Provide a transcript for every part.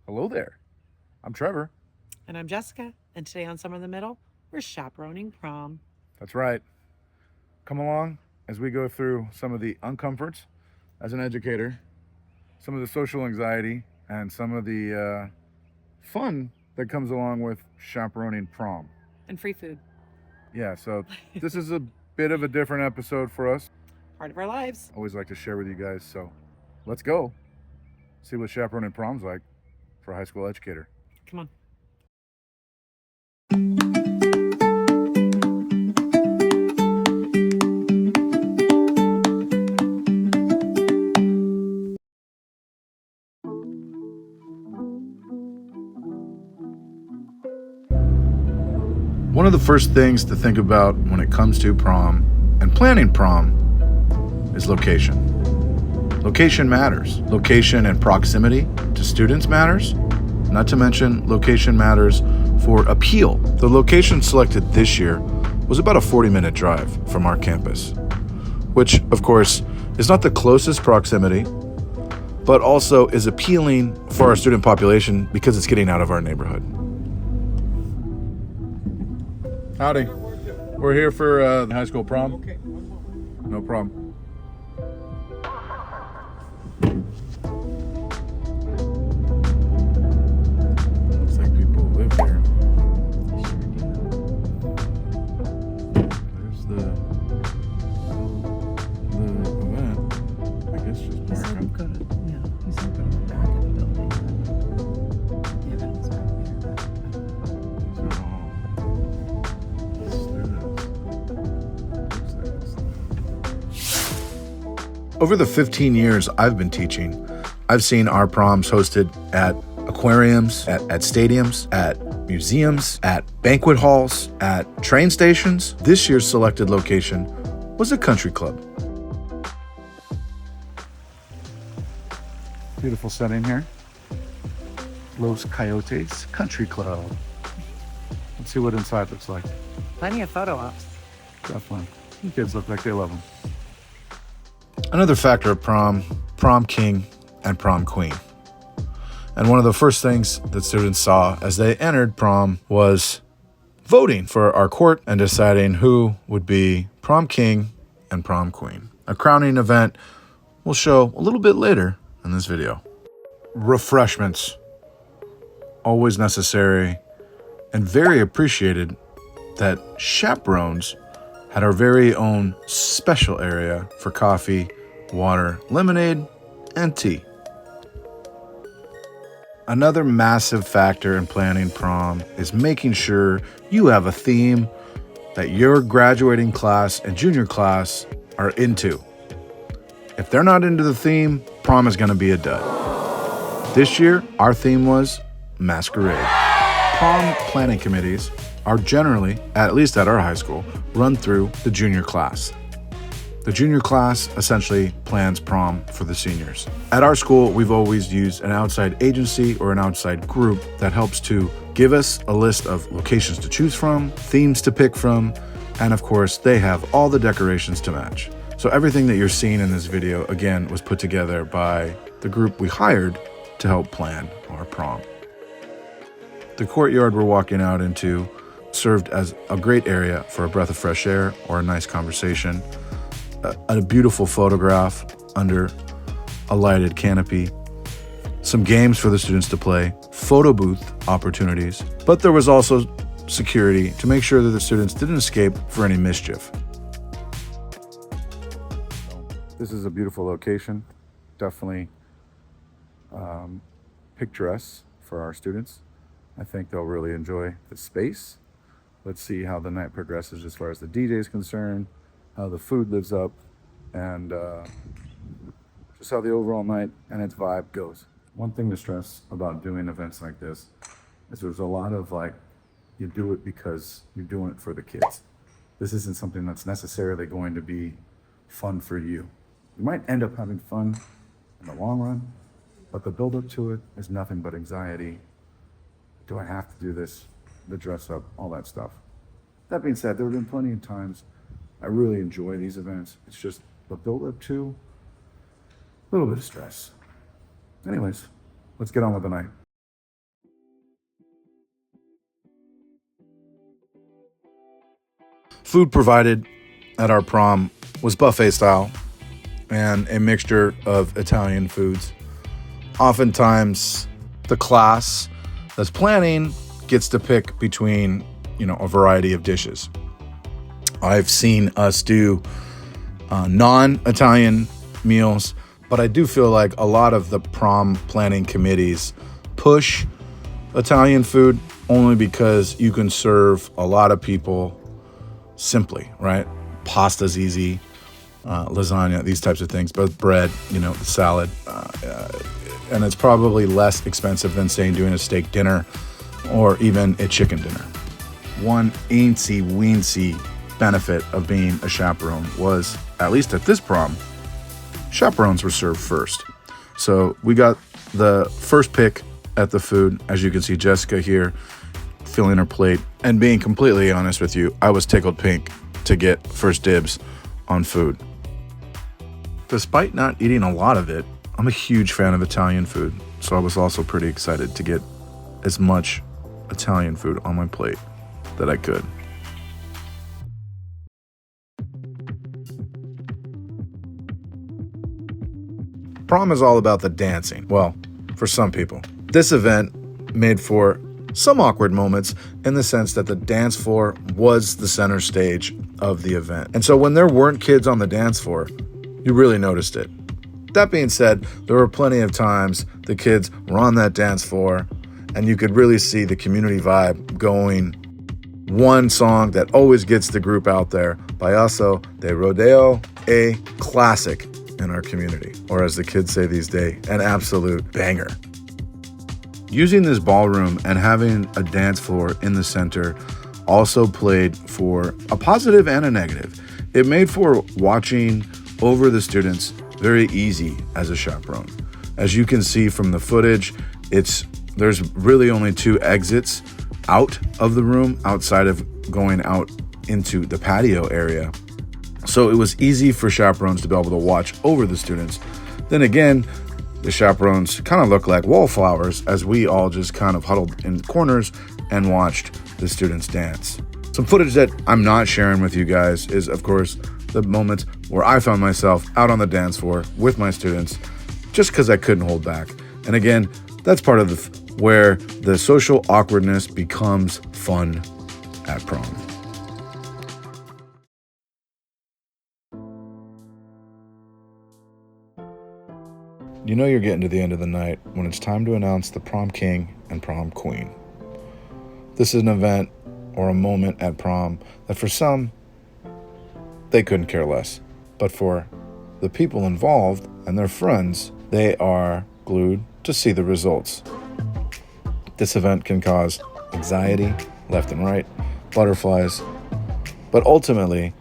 Hello there. I'm Trevor. And I'm Jessica, and today on Summer in the Middle, we're chaperoning prom. That's right. Come along as we go through some of the uncomforts as an educator, some of the social anxiety, and some of the fun that comes along with chaperoning prom. And free food. Yeah, so this is a bit of a different episode for us. Part of our lives. Always like to share with you guys, so let's go see what chaperoning prom's like for a high school educator. Come on. One of the first things to think about when it comes to prom and planning prom is location. Location matters. Location and proximity to students matters. Not to mention, location matters for appeal. The location selected this year was about a 40-minute drive from our campus, which, of course, is not the closest proximity, but also is appealing for our student population because it's getting out of our neighborhood. Howdy. We're here for the high school prom. Okay. No problem. Looks like people live here. There's the event. I guess just He said parking. go to, he said go to the back of the building. The event was back there. These are all students. Looks like it's over the 15 years I've been teaching, I've seen our proms hosted at aquariums, at stadiums, at museums, at banquet halls, at train stations. This year's selected location was a country club. Beautiful setting here. Los Coyotes Country Club. Let's see what inside looks like. Plenty of photo ops. Definitely. The kids look like they love them. Another factor of prom king and prom queen. And one of the first things that students saw as they entered prom was voting for our court and deciding who would be prom king and prom queen. A crowning event we'll show a little bit later in this video. Refreshments, always necessary and very appreciated that chaperones had our very own special area for coffee, water, lemonade, and tea. Another massive factor in planning prom is making sure you have a theme that your graduating class and junior class are into. If they're not into the theme, prom is going to be a dud. This year, our theme was masquerade. Prom planning committees are generally, at least at our high school, run through the junior class. The junior class essentially plans prom for the seniors. At our school, we've always used an outside agency or an outside group that helps to give us a list of locations to choose from, themes to pick from, and of course, they have all the decorations to match. So everything that you're seeing in this video, again, was put together by the group we hired to help plan our prom. The courtyard we're walking out into served as a great area for a breath of fresh air or a nice conversation, a beautiful photograph under a lighted canopy, some games for the students to play, photo booth opportunities, but there was also security to make sure that the students didn't escape for any mischief. This is a beautiful location, definitely picturesque for our students. I think they'll really enjoy the space. Let's see how the night progresses as far as the DJ is concerned, how the food lives up, and just how the overall night and its vibe goes. One thing to stress about doing events like this is there's a lot of you do it because you're doing it for the kids. This isn't something that's necessarily going to be fun for you. You might end up having fun in the long run, but the build up to it is nothing but anxiety. Do I have to do this? The dress up, all that stuff. That being said, there have been plenty of times I really enjoy these events. It's just the build up to a little bit of stress. Anyways, let's get on with the night. Food provided at our prom was buffet style and a mixture of Italian foods. Oftentimes, the class that's planning gets to pick between, a variety of dishes. I've seen us do non-Italian meals, but I do feel like a lot of the prom planning committees push Italian food only because you can serve a lot of people simply, right? Pasta's easy, lasagna, these types of things, but bread, the salad, and it's probably less expensive than, say, doing a steak dinner or even a chicken dinner. One eensy-weensy benefit of being a chaperone was, at least at this prom, chaperones were served first. So we got the first pick at the food. As you can see, Jessica here filling her plate. And being completely honest with you, I was tickled pink to get first dibs on food. Despite not eating a lot of it, I'm a huge fan of Italian food, so I was also pretty excited to get as much Italian food on my plate that I could. Prom is all about the dancing. Well, for some people. This event made for some awkward moments in the sense that the dance floor was the center stage of the event. And so when there weren't kids on the dance floor, you really noticed it. That being said, there were plenty of times the kids were on that dance floor and you could really see the community vibe going. One song that always gets the group out there, Payaso de Rodeo, a classic in our community, or as the kids say these days, an absolute banger. Using this ballroom and having a dance floor in the center also played for a positive and a negative. It made for watching over the students very easy as a chaperone. As you can see from the footage, there's really only two exits out of the room outside of going out into the patio area. So it was easy for chaperones to be able to watch over the students. Then again, the chaperones kind of looked like wallflowers as we all just kind of huddled in corners and watched the students dance. Some footage that I'm not sharing with you guys is, of course, the moments where I found myself out on the dance floor with my students just because I couldn't hold back. And again, that's part of where the social awkwardness becomes fun at prom. You know you're getting to the end of the night when it's time to announce the prom king and prom queen. This is an event or a moment at prom that for some, they couldn't care less. But for the people involved and their friends, they are glued to see the results. This event can cause anxiety, left and right, butterflies, but ultimately,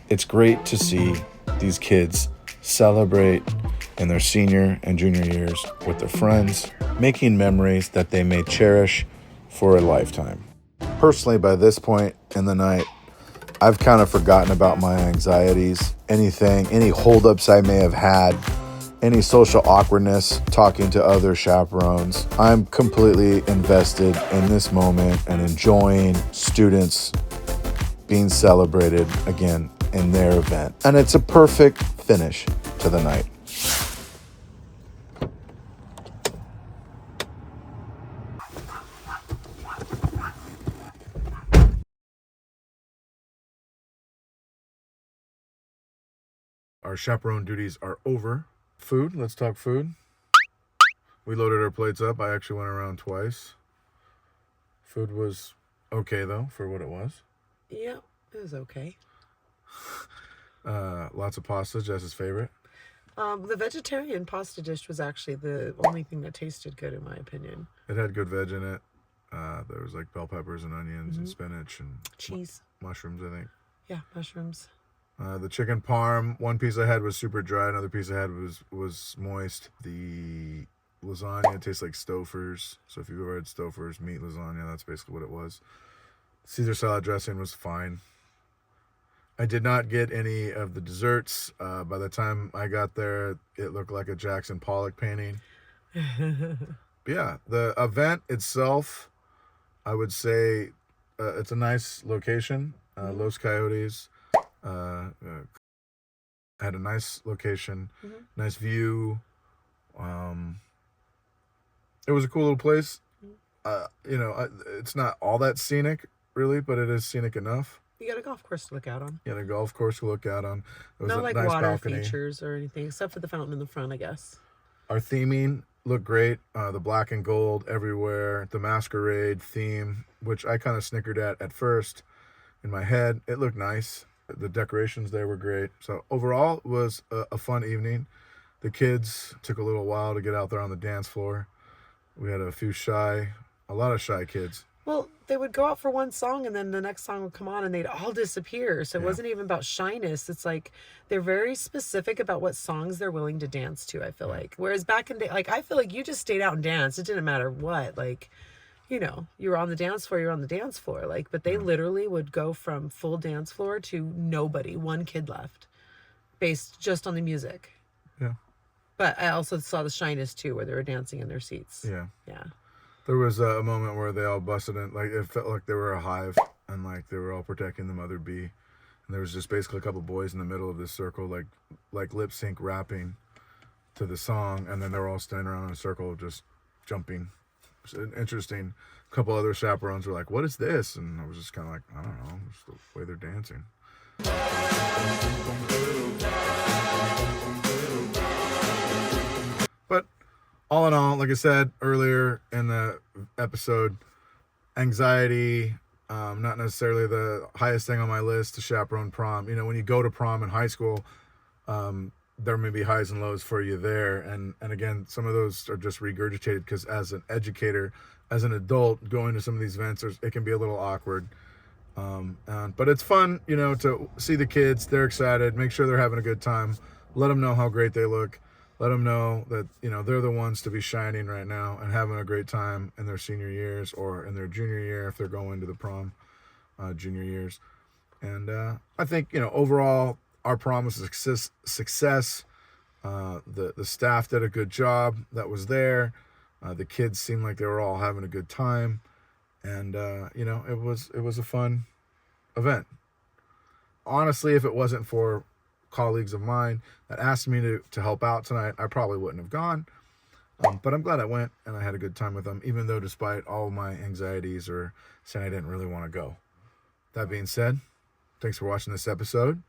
it's great to see these kids celebrate in their senior and junior years with their friends, making memories that they may cherish for a lifetime. Personally, by this point in the night, I've kind of forgotten about my anxieties, any holdups I may have had, any social awkwardness talking to other chaperones. I'm completely invested in this moment and enjoying students being celebrated again in their event. And it's a perfect finish to the night. Our chaperone duties are over. Food, let's talk food. We loaded our plates up. I actually went around twice. Food was okay though, for what it was. Yeah, it was okay. Lots of pasta, Jess's favorite. The vegetarian pasta dish was actually the only thing that tasted good in my opinion. It had good veg in it. There was like bell peppers and onions and spinach and cheese. Mushrooms, I think. Yeah, mushrooms. The chicken parm, one piece I had was super dry, another piece I had was moist. The lasagna tastes like Stouffer's. So if you've ever had Stouffer's meat lasagna, that's basically what it was. Caesar salad dressing was fine. I did not get any of the desserts. By the time I got there, it looked like a Jackson Pollock painting. But yeah, the event itself, I would say it's a nice location. Los Coyotes. Had a nice location, nice view. It was a cool little place. It's not all that scenic, really, but it is scenic enough. You got a golf course to look out on. You had a golf course to look out on. There was No a like nice water balcony. features or anything, except for the fountain in the front, I guess. Our theming looked great. The black and gold everywhere. The masquerade theme, which I kind of snickered at first in my head. It looked nice. The decorations there were great. So overall, it was a fun evening. The kids took a little while to get out there on the dance floor. We had a lot of shy kids. Well, they would go out for one song and then the next song would come on and they'd all disappear. So it wasn't even about shyness. It's like they're very specific about what songs they're willing to dance to, I feel like. Whereas back in the day, like, I feel like you just stayed out and danced. It didn't matter what. Like, you were on the dance floor, you're on the dance floor. Like, but they literally would go from full dance floor to nobody, one kid left, based just on the music. Yeah. But I also saw the shyness too, where they were dancing in their seats. Yeah. Yeah. There was a moment where they all busted in, like it felt like they were a hive, and like they were all protecting the mother bee, and there was just basically a couple boys in the middle of this circle, like lip sync rapping to the song, and then they were all standing around in a circle just jumping. It's interesting. A couple other chaperones were like, "What is this?" And I was just kind of like, "I don't know, it's the way they're dancing." But all in all, like I said earlier in the episode, anxiety, not necessarily the highest thing on my list to chaperone prom. When you go to prom in high school, there may be highs and lows for you there. And again, some of those are just regurgitated because as an educator, as an adult, going to some of these events, it can be a little awkward. But it's fun, to see the kids. They're excited. Make sure they're having a good time. Let them know how great they look. Let them know that, they're the ones to be shining right now and having a great time in their senior years or in their junior year if they're going to the prom junior years. And I think, overall, our prom was a success. The staff did a good job that was there. The kids seemed like they were all having a good time. And, it was a fun event. Honestly, if it wasn't for colleagues of mine that asked me to help out tonight, I probably wouldn't have gone. But I'm glad I went and I had a good time with them, even though despite all my anxieties or saying I didn't really want to go. That being said, thanks for watching this episode.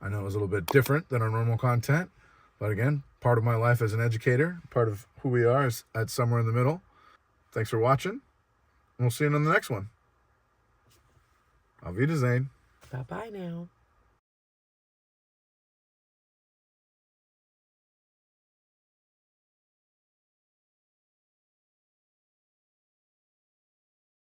I know it was a little bit different than our normal content, but again, part of my life as an educator, part of who we are is at somewhere in the middle. Thanks for watching, and we'll see you on the next one. Auf Wiedersehen. Bye-bye now.